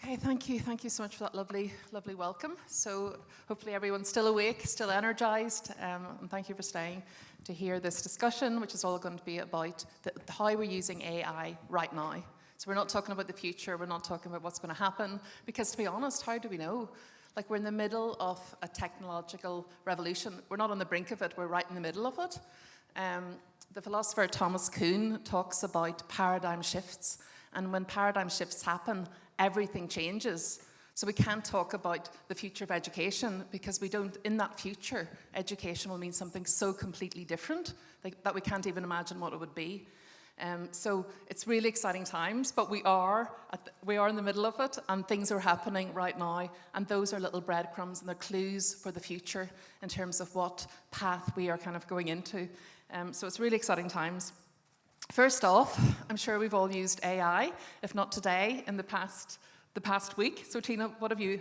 Okay, thank you. Thank you so much for that lovely, lovely welcome. So hopefully everyone's still awake, still energized, and thank you for staying to hear this discussion, which is all going to be about how we're using AI right now. So we're not talking about the future, we're not talking about what's going to happen, because to be honest, how do we know? Like, we're in the middle of a technological revolution. We're not on the brink of it, we're right in the middle of it. The philosopher Thomas Kuhn talks about paradigm shifts, and when paradigm shifts happen, everything changes. So we can't talk about the future of education because we don't, in that future, education will mean something so completely different that we can't even imagine what it would be. So it's really exciting times, but we are in the middle of it, and things are happening right now, and those are little breadcrumbs and they're clues for the future in terms of what path we are kind of going into. So it's really exciting times. First off, I'm sure we've all used AI, if not today, in the past week. So Tina, what have you?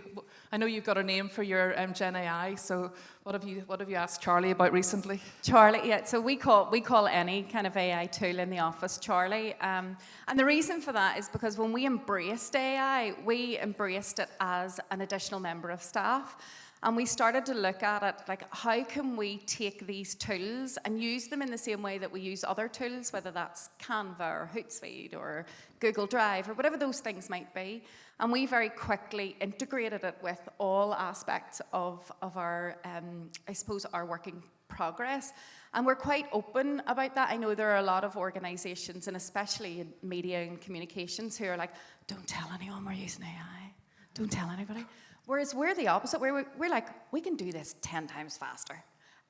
I know you've got a name for your Gen AI. So what have you asked Charlie about recently? Charlie, yeah. So we call any kind of AI tool in the office Charlie, and the reason for that is because when we embraced AI, we embraced it as an additional member of staff. And we started to look at it like, how can we take these tools and use them in the same way that we use other tools, whether that's Canva or Hootsuite or Google Drive or whatever those things might be. And we very quickly integrated it with all aspects of our, I suppose, our working progress. And we're quite open about that. I know there are a lot of organizations, and especially in media and communications, who are like, don't tell anyone we're using AI. Don't tell anybody. Whereas we're the opposite. We're like, we can do this 10 times faster.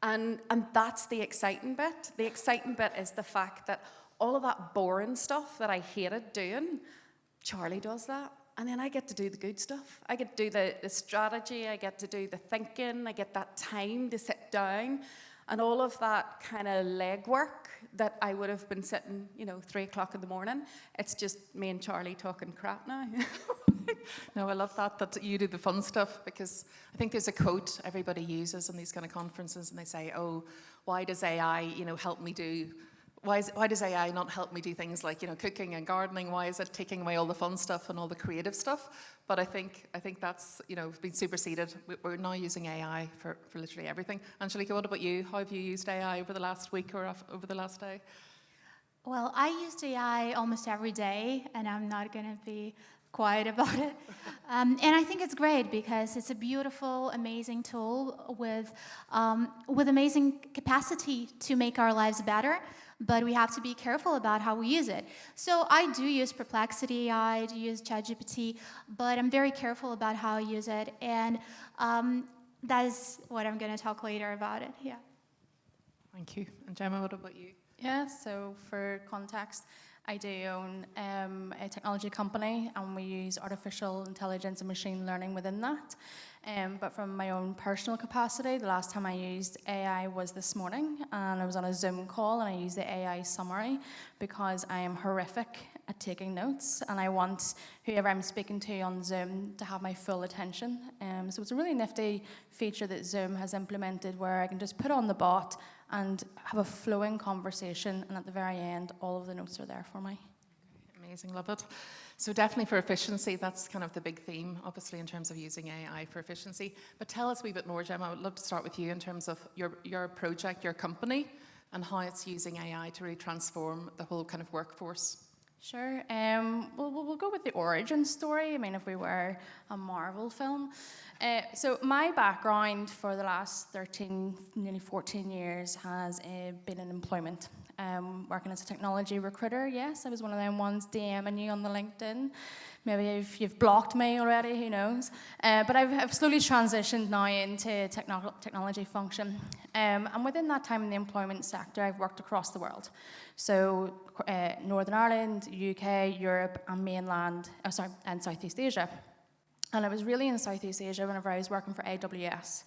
And that's the exciting bit. The exciting bit is the fact that all of that boring stuff that I hated doing, Charlie does that. And then I get to do the good stuff. I get to do the strategy. I get to do the thinking. I get that time to sit down. And all of that kind of legwork that I would have been sitting, 3 o'clock in the morning, it's just me and Charlie talking crap now. No, I love that you do the fun stuff, because I think there's a quote everybody uses in these kind of conferences, and they say, oh, why does AI, help me do, why does AI not help me do things like, cooking and gardening? Why is it taking away all the fun stuff and all the creative stuff? But I think that's, been superseded. We're now using AI for literally everything. Angelica, what about you? How have you used AI over the last week or over the last day? Well, I used AI almost every day, and I'm not going to be quiet about it. And I think it's great because it's a beautiful, amazing tool with amazing capacity to make our lives better, but we have to be careful about how we use it. So I do use Perplexity, I do use ChatGPT, but I'm very careful about how I use it, and that is what I'm going to talk later about it, yeah. Thank you. And Gemma, what about you? Yeah, so for context, I do own a technology company, and we use artificial intelligence and machine learning within that. But from my own personal capacity, the last time I used AI was this morning, and I was on a Zoom call, and I used the AI summary because I am horrific at taking notes, and I want whoever I'm speaking to on Zoom to have my full attention. So it's a really nifty feature that Zoom has implemented where I can just put on the bot and have a flowing conversation, and at the very end, all of the notes are there for me. Amazing, love it. So definitely for efficiency, that's kind of the big theme, obviously, in terms of using AI for efficiency. But tell us a wee bit more, Gemma. I would love to start with you in terms of your project, your company, and how it's using AI to really transform the whole kind of workforce. Sure. We'll go with the origin story. I mean, if we were a Marvel film. So my background for the last 13, nearly 14 years has been in employment. Working as a technology recruiter, yes. I was one of them ones DMing you on the LinkedIn. Maybe you've blocked me already, who knows. But I've slowly transitioned now into technology function. And within that time in the employment sector, I've worked across the world. So Northern Ireland, UK, Europe, and Southeast Asia. And I was really in Southeast Asia whenever I was working for AWS.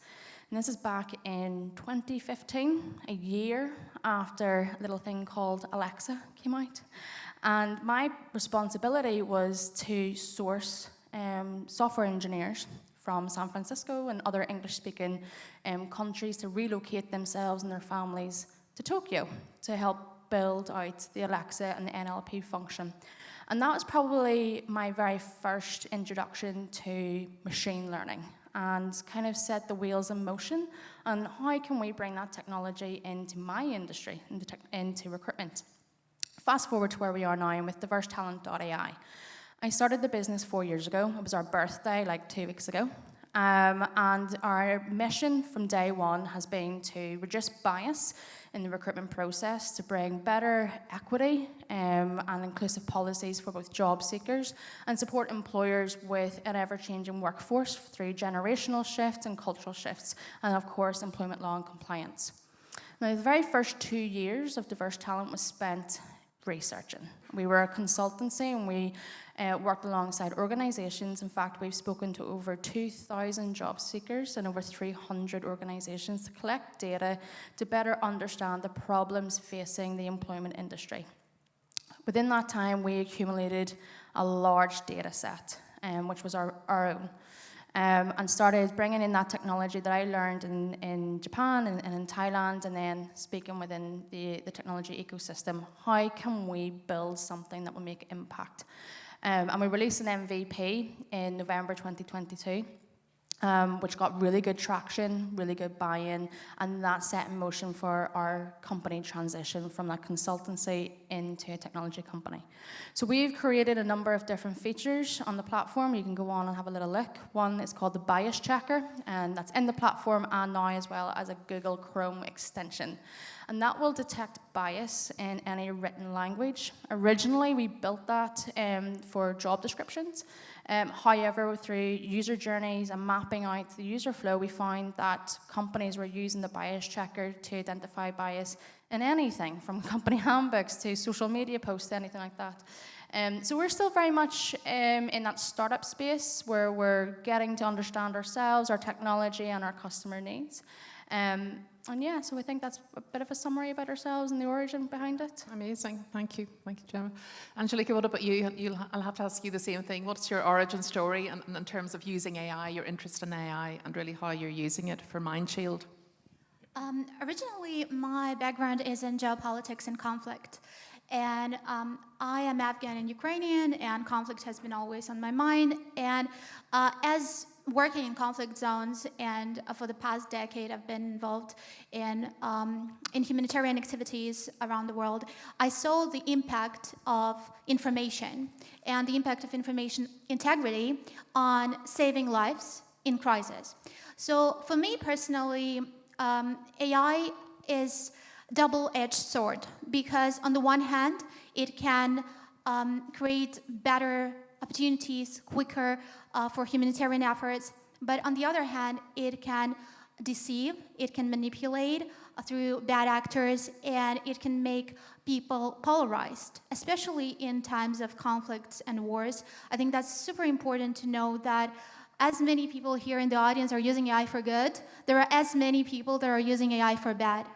And this is back in 2015, a year after a little thing called Alexa came out. And my responsibility was to source software engineers from San Francisco and other English-speaking countries to relocate themselves and their families to Tokyo to help build out the Alexa and the NLP function. And that was probably my very first introduction to machine learning and kind of set the wheels in motion on how can we bring that technology into my industry, into recruitment. Fast forward to where we are now and with diversetalent.ai. I started the business 4 years ago. It was our birthday like 2 weeks ago. And our mission from day one has been to reduce bias in the recruitment process, to bring better equity and inclusive policies for both job seekers, and support employers with an ever-changing workforce through generational shifts and cultural shifts, and of course, employment law and compliance. Now, the very first 2 years of Diverse Talent was spent researching. We were a consultancy and we worked alongside organisations. In fact, we've spoken to over 2,000 job seekers and over 300 organisations to collect data to better understand the problems facing the employment industry. Within that time, we accumulated a large data set, which was our own. And started bringing in that technology that I learned in Japan and in Thailand, and then speaking within the technology ecosystem. How can we build something that will make impact? And we released an MVP in November 2022, which got really good traction, really good buy-in, and that set in motion for our company transition from that consultancy into a technology company. So we've created a number of different features on the platform. You can go on and have a little look. One is called the Bias Checker, and that's in the platform and now as well as a Google Chrome extension. And that will detect bias in any written language. Originally, we built that for job descriptions. However, through user journeys and mapping out the user flow, we found that companies were using the bias checker to identify bias in anything from company handbooks to social media posts, anything like that. So we're still very much in that startup space where we're getting to understand ourselves, our technology, and our customer needs. And yeah, so I think that's a bit of a summary about ourselves and the origin behind it. Amazing. Thank you, Gemma. Angelica, what about you? I'll have to ask you the same thing. What's your origin story in terms of using AI, your interest in AI, and really how you're using it for Mindshield? Originally, my background is in geopolitics and conflict. And I am Afghan and Ukrainian, and conflict has been always on my mind. And as working in conflict zones, and for the past decade, I've been involved in humanitarian activities around the world. I saw the impact of information and the impact of information integrity on saving lives in crisis. So for me personally, AI is double-edged sword, because on the one hand, it can create better opportunities quicker for humanitarian efforts, but on the other hand, it can deceive, it can manipulate through bad actors, and it can make people polarized, especially in times of conflicts and wars. I think that's super important to know that as many people here in the audience are using AI for good, there are as many people that are using AI for bad.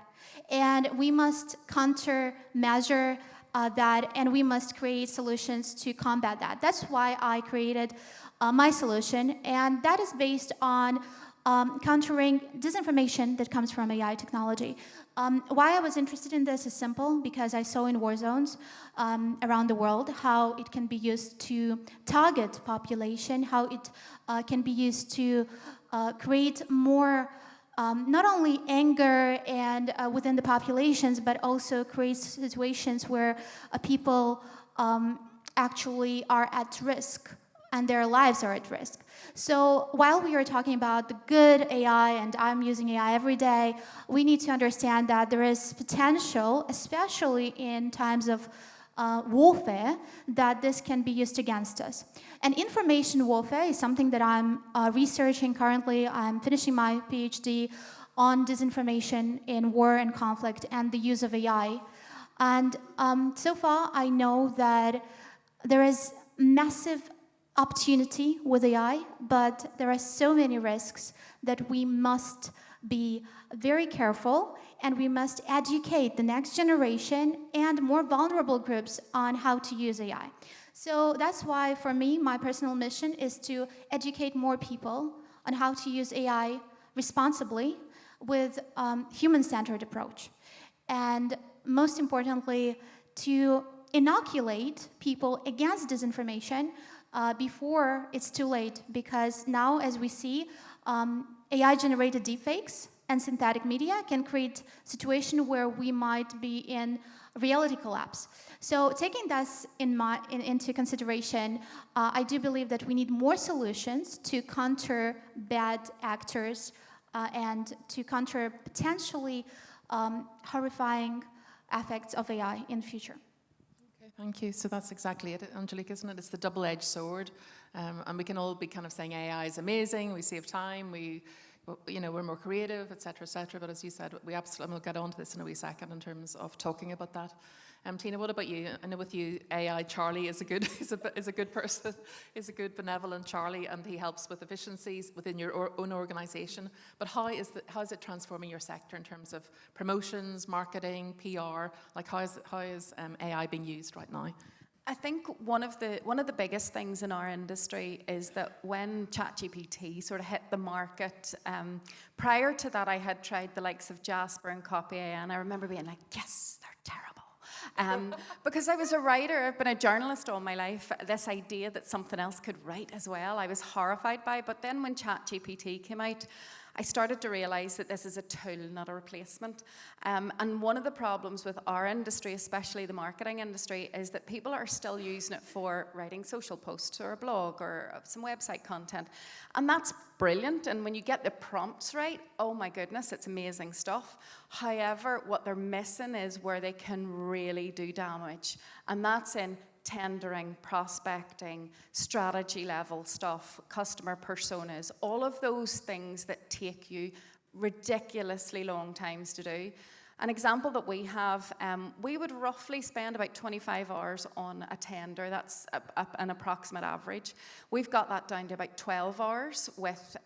And we must countermeasure that, and we must create solutions to combat that. That's why I created my solution, and that is based on countering disinformation that comes from AI technology. Why I was interested in this is simple, because I saw in war zones around the world how it can be used to target population, how it can be used to create more not only anger and within the populations, but also creates situations where people actually are at risk and their lives are at risk. So while we are talking about the good AI, and I'm using AI every day, we need to understand that there is potential, especially in times of warfare, that this can be used against us. And information warfare is something that I'm researching currently. I'm finishing my PhD on disinformation in war and conflict and the use of AI. And so far, I know that there is massive opportunity with AI, but there are so many risks that we must be very careful, and we must educate the next generation and more vulnerable groups on how to use AI. So that's why, for me, my personal mission is to educate more people on how to use AI responsibly with human-centered approach. And most importantly, to inoculate people against disinformation before it's too late. Because now, as we see, AI-generated deepfakes and synthetic media can create a situation where we might be in reality collapse. So taking this into consideration, I do believe that we need more solutions to counter bad actors and to counter potentially horrifying effects of AI in the future. Okay, thank you. So that's exactly it, Angelique, isn't it? It's the double-edged sword. And we can all be kind of saying AI is amazing, we save time, we're more creative, et cetera, but as you said, we absolutely, and we'll get on to this in a wee second in terms of talking about that. Tina, what about you? I know with you, AI Charlie is a good person, is a good benevolent Charlie, and he helps with efficiencies within your own organisation. But how is it transforming your sector in terms of promotions, marketing, PR? Like how is AI being used right now? I think one of the biggest things in our industry is that when ChatGPT sort of hit the market, prior to that I had tried the likes of Jasper and Copy AI, and I remember being like, yes, they're terrible. Because I was a writer, I've been a journalist all my life, this idea that something else could write as well, I was horrified by. But then when ChatGPT came out, I started to realise that this is a tool, not a replacement. And one of the problems with our industry, especially the marketing industry, is that people are still using it for writing social posts or a blog or some website content. And that's brilliant. And when you get the prompts right, oh my goodness, it's amazing stuff. However, what they're missing is where they can really do damage. And that's in tendering, prospecting, strategy level stuff, customer personas, all of those things that take you ridiculously long times to do. An example that we have, we would roughly spend about 25 hours on a tender. That's an approximate average. We've got that down to about 12 hours with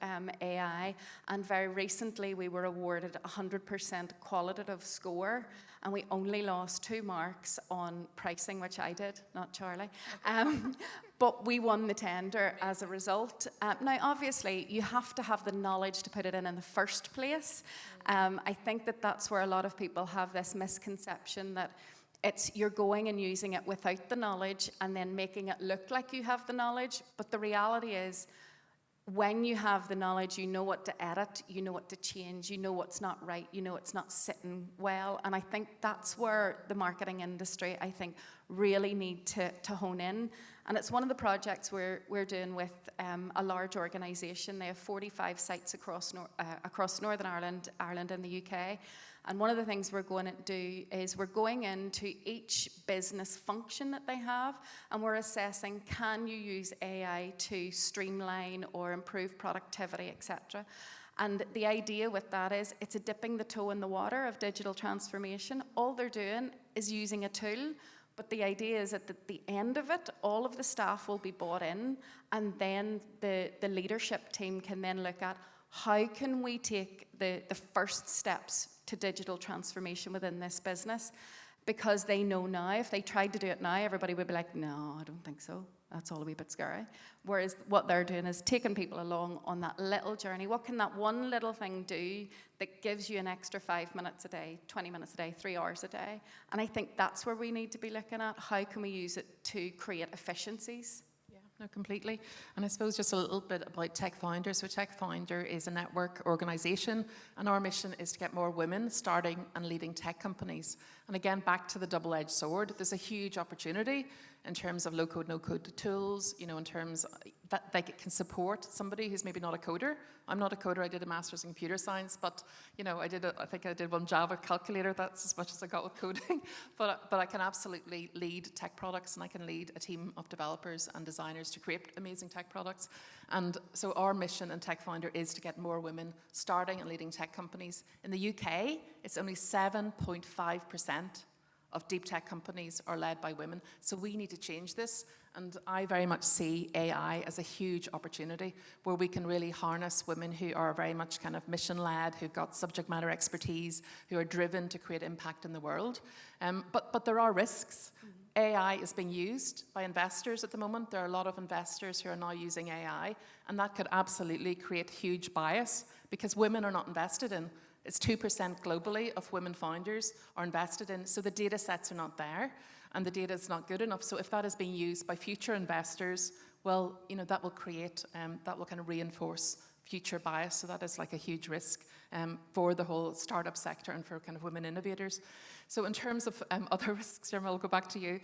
AI, and very recently we were awarded a 100% qualitative score, and we only lost 2 marks on pricing, which I did, not Charlie. But we won the tender as a result. Now, obviously, you have to have the knowledge to put it in the first place. I think that's where a lot of people have this misconception that you're going and using it without the knowledge and then making it look like you have the knowledge. But the reality is, when you have the knowledge, you know what to edit, you know what to change, you know what's not right, you know it's not sitting well. And I think that's where the marketing industry, I think, really need to hone in. And it's one of the projects we're doing with a large organisation. They have 45 sites across Northern Ireland and the UK. And one of the things we're going to do is we're going into each business function that they have, and we're assessing, can you use AI to streamline or improve productivity, etc. And the idea with that is it's a dipping the toe in the water of digital transformation. All they're doing is using a tool, but the idea is that at the end of it, all of the staff will be bought in, and then the leadership team can then look at how can we take the first steps to digital transformation within this business, because they know now if they tried to do it now, everybody would be like, no, I don't think so. That's all a wee bit scary. Whereas what they're doing is taking people along on that little journey. What can that one little thing do that gives you an extra 5 minutes a day, 20 minutes a day, 3 hours a day? And I think that's where we need to be looking at. How can we use it to create efficiencies? No, completely. And I suppose just a little bit about TechFoundHer. So TechFoundHer is a network organisation, and our mission is to get more women starting and leading tech companies. And again, back to the double-edged sword, there's a huge opportunity in terms of low-code, no-code tools, in terms that they can support somebody who's maybe not a coder. I'm not a coder. I did a master's in computer science, but I think I did one Java calculator. That's as much as I got with coding. But I can absolutely lead tech products, and I can lead a team of developers and designers to create amazing tech products. And so our mission in TechFoundHer is to get more women starting and leading tech companies. In the UK, it's only 7.5% of deep tech companies are led by women. So we need to change this. And I very much see AI as a huge opportunity where we can really harness women who are very much kind of mission-led, who've got subject matter expertise, who are driven to create impact in the world. But there are risks. AI is being used by investors at the moment. There are a lot of investors who are now using AI, and that could absolutely create huge bias because women are not invested in. It's 2% globally of women founders are invested in, so the data sets are not there. and the data is not good enough. So if that is being used by future investors, well, that will create, that will kind of reinforce future bias. So that is like a huge risk for the whole startup sector and for kind of women innovators. So in terms of other risks, Jeremy, I'll go back to you.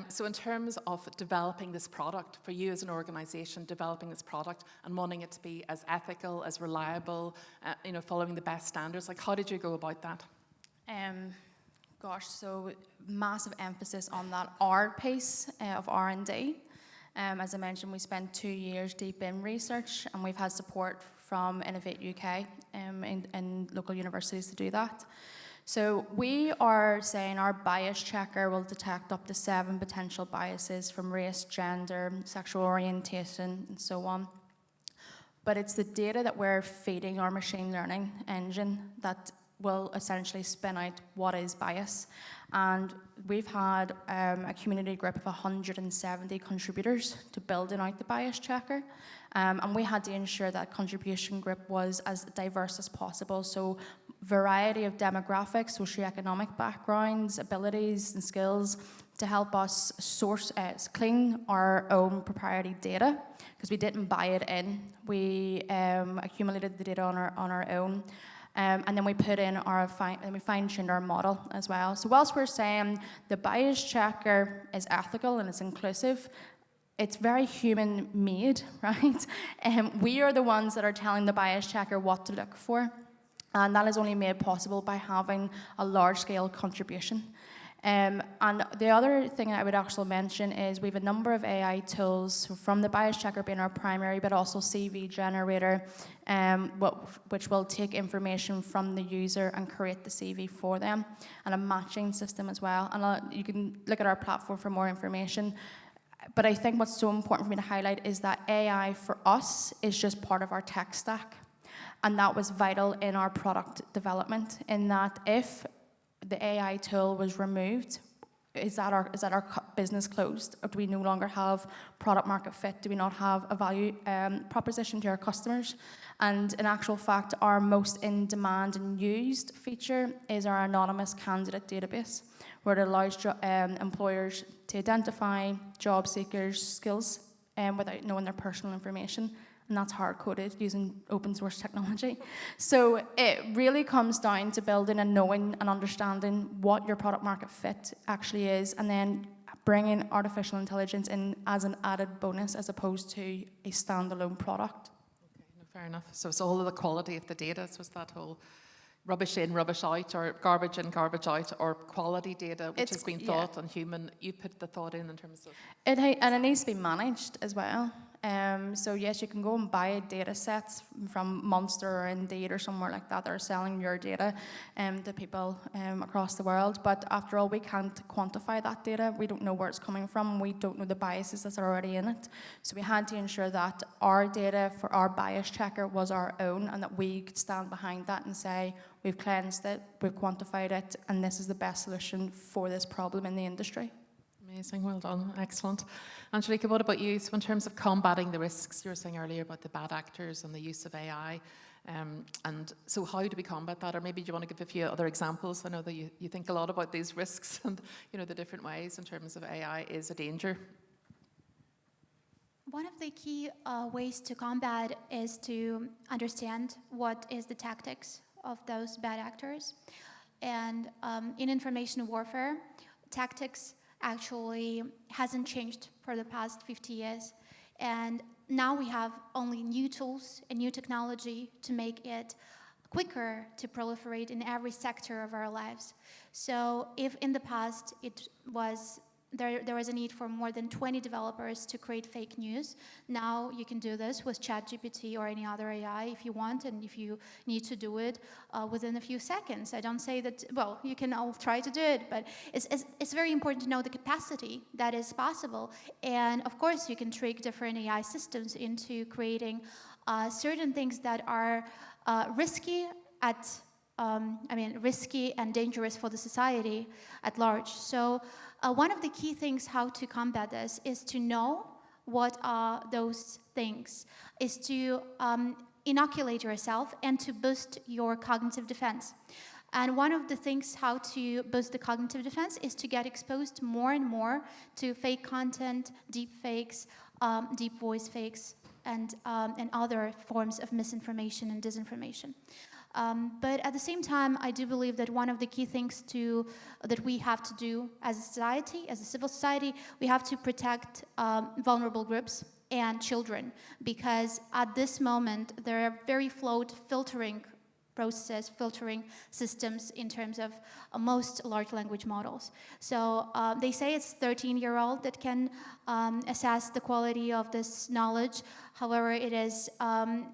So in terms of developing this product, for you as an organization, developing this product and wanting it to be as ethical, as reliable, following the best standards, like how did you go about that? Gosh, so massive emphasis on that R piece of R&D. As I mentioned, we spent 2 years deep in research, and we've had support from Innovate UK and local universities to do that. So we are saying our bias checker will detect up to 7 potential biases from race, gender, sexual orientation, and so on. But it's the data that we're feeding our machine learning engine that will essentially spin out what is bias. And we've had a community group of 170 contributors to building out the bias checker. And we had to ensure that contribution group was as diverse as possible. So variety of demographics, socioeconomic backgrounds, abilities and skills to help us clean our own proprietary data, because we didn't buy it in. We accumulated the data on our own. And then we put in we fine-tuned our model as well. So whilst we're saying the bias checker is ethical and it's inclusive, it's very human-made, right? We are the ones that are telling the bias checker what to look for. And that is only made possible by having a large-scale contribution. And the other thing I would also mention is we have a number of AI tools, from the bias checker being our primary, but also CV generator, which will take information from the user and create the CV for them, and a matching system as well. And you can look at our platform for more information. But I think what's so important for me to highlight is that AI for us is just part of our tech stack. And that was vital in our product development, in that if the AI tool was removed, is that our business closed? Or do we no longer have product market fit? Do we not have a value proposition to our customers? And in actual fact, our most in-demand and used feature is our anonymous candidate database, where it allows employers to identify job seekers' skills without knowing their personal information. And that's hard-coded using open source technology. So it really comes down to building and knowing and understanding what your product market fit actually is, and then bringing artificial intelligence in as an added bonus as opposed to a standalone product. Okay, no, fair enough. So it's all of the quality of the data. So it's that whole rubbish in, rubbish out, or garbage in, garbage out, or quality data, which has been thought on human. You put the thought in terms of... And it needs to be managed as well. So yes, you can go and buy data sets from Monster or Indeed or somewhere like that are selling your data to people across the world. But after all, we can't quantify that data. We don't know where it's coming from. We don't know the biases that's already in it. So we had to ensure that our data for our bias checker was our own, and that we could stand behind that and say, we've cleansed it, we've quantified it, and this is the best solution for this problem in the industry. Amazing, well done, excellent. Angelica, what about you? So in terms of combating the risks, you were saying earlier about the bad actors and the use of AI, and so how do we combat that? Or maybe do you want to give a few other examples? I know that you think a lot about these risks and the different ways in terms of AI is a danger. One of the key ways to combat is to understand what is the tactics of those bad actors. And in information warfare, tactics actually hasn't changed for the past 50 years. And now we have only new tools and new technology to make it quicker to proliferate in every sector of our lives. So if in the past there was a need for more than 20 developers to create fake news, now you can do this with ChatGPT or any other AI if you want, and if you need to do it within a few seconds. I don't say that, well, you can all try to do it, but it's very important to know the capacity that is possible. And of course, you can trick different AI systems into creating certain things that are risky and dangerous for the society at large. So one of the key things how to combat this is to know what are those things, is to inoculate yourself and to boost your cognitive defense. And one of the things how to boost the cognitive defense is to get exposed more and more to fake content, deep fakes, deep voice fakes, and other forms of misinformation and disinformation. But at the same time, I do believe that one of the key things that we have to do as a society, as a civil society, we have to protect vulnerable groups and children, because at this moment there are very flawed filtering systems in terms of most large language models. So they say it's 13-year-old that can assess the quality of this knowledge. However, it is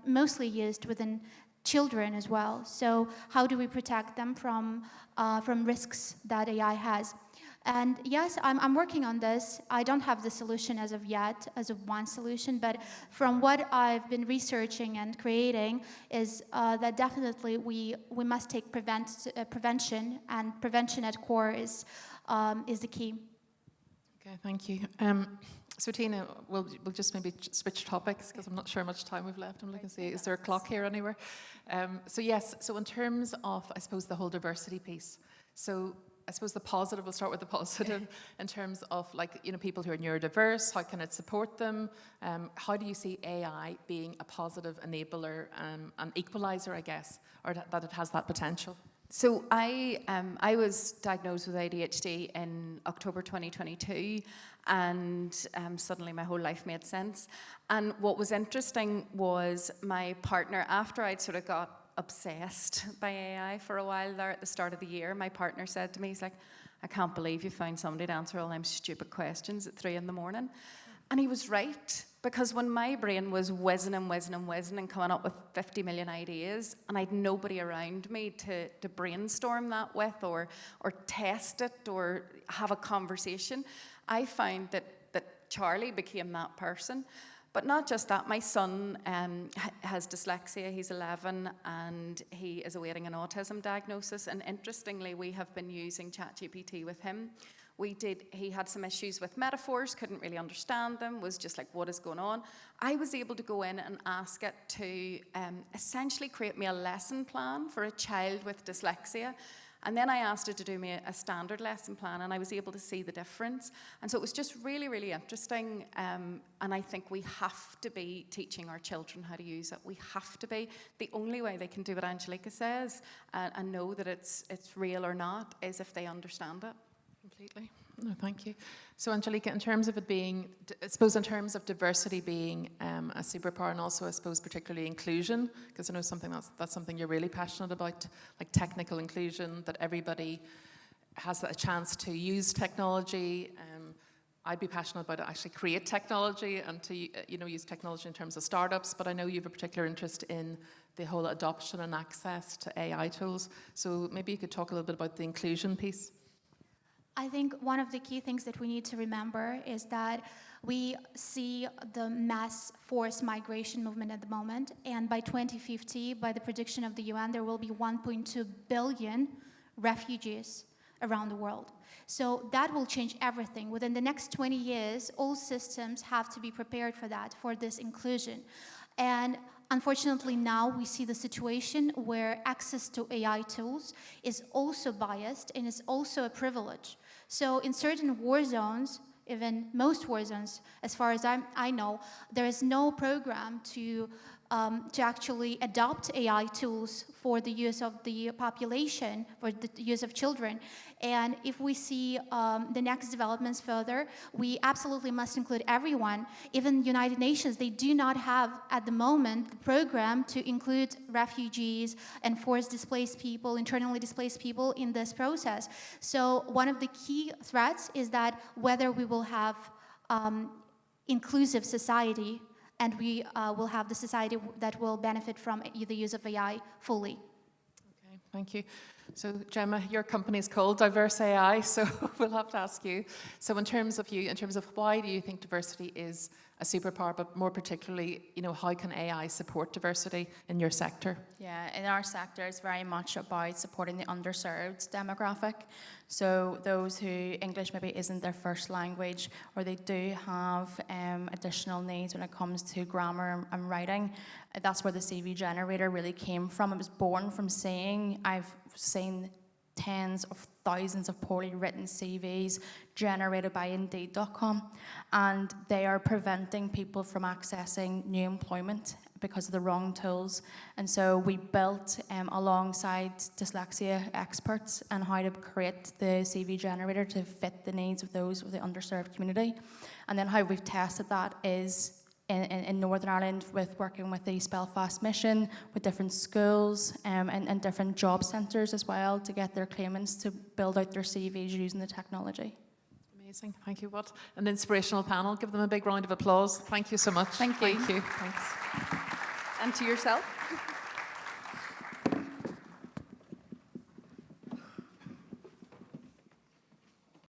mostly used within children as well. So how do we protect them from risks that AI has? And yes, I'm working on this. I don't have the solution as of yet, as of one solution, but from what I've been researching and creating is that definitely we must take prevention, and prevention at core is the key. Okay, thank you. So Tina, we'll just maybe switch topics because I'm not sure how much time we've left. I'm looking to see, is there a clock here anywhere? So yes, so in terms of, I suppose, the whole diversity piece, so I suppose the positive, we'll start with the positive, in terms of people who are neurodiverse, how can it support them? How do you see AI being a positive enabler, an equalizer, I guess, or that it has that potential? So I was diagnosed with ADHD in October 2022, and suddenly my whole life made sense. And what was interesting was my partner, after I'd sort of got obsessed by AI for a while there at the start of the year, my partner said to me, he's like, I can't believe you found somebody to answer all them stupid questions at 3 a.m. And he was right, because when my brain was whizzing and coming up with 50 million ideas, and I'd nobody around me to brainstorm that with, or test it, or have a conversation, I found that Charlie became that person. But not just that, my son has dyslexia, he's 11, and he is awaiting an autism diagnosis. And interestingly, we have been using ChatGPT with him. He had some issues with metaphors, couldn't really understand them, was just like, what is going on? I was able to go in and ask it to essentially create me a lesson plan for a child with dyslexia. And then I asked it to do me a standard lesson plan, and I was able to see the difference. And so it was just really, really interesting. And I think we have to be teaching our children how to use it. We have to be. The only way they can do what Angelica says and know that it's real or not is if they understand it. Completely. No, thank you. So Angelica, in terms of it being, I suppose in terms of diversity being a superpower, and also I suppose particularly inclusion, because I know that's something you're really passionate about, like technical inclusion, that everybody has a chance to use technology. I'd be passionate about it, actually create technology and to use technology in terms of startups, but I know you have a particular interest in the whole adoption and access to AI tools. So maybe you could talk a little bit about the inclusion piece. I think one of the key things that we need to remember is that we see the mass forced migration movement at the moment, and by 2050, by the prediction of the UN, there will be 1.2 billion refugees around the world. So that will change everything. Within the next 20 years, all systems have to be prepared for that, for this inclusion. And unfortunately, now we see the situation where access to AI tools is also biased and is also a privilege. So in certain war zones, even most war zones, as far as I know, there is no program to actually adopt AI tools for the use of the population, for the use of children. And if we see the next developments further, we absolutely must include everyone. Even United Nations, they do not have, at the moment, the program to include refugees and forced displaced people, internally displaced people in this process. So one of the key threats is that whether we will have inclusive society, and we will have the society that will benefit from the use of AI fully. Okay, thank you. So Gemma, your company is called Diverse AI, so we'll have to ask you. So in terms of why do you think diversity is a superpower, but more particularly, how can AI support diversity in your sector? Yeah, in our sector, it's very much about supporting the underserved demographic. So those who English maybe isn't their first language, or they do have additional needs when it comes to grammar and writing. That's where the CV generator really came from. It was born from saying, I've seen tens of thousands of poorly written CVs generated by Indeed.com, and they are preventing people from accessing new employment because of the wrong tools. And so we built, alongside dyslexia experts, on how to create the CV generator to fit the needs of those of the underserved community. And then how we've tested that is in Northern Ireland, with working with the East Belfast Mission, with different schools and different job centres as well, to get their claimants to build out their CVs using the technology. Amazing. Thank you. What an inspirational panel. Give them a big round of applause. Thank you so much. Thank you. Thank you. Thanks. And to yourself.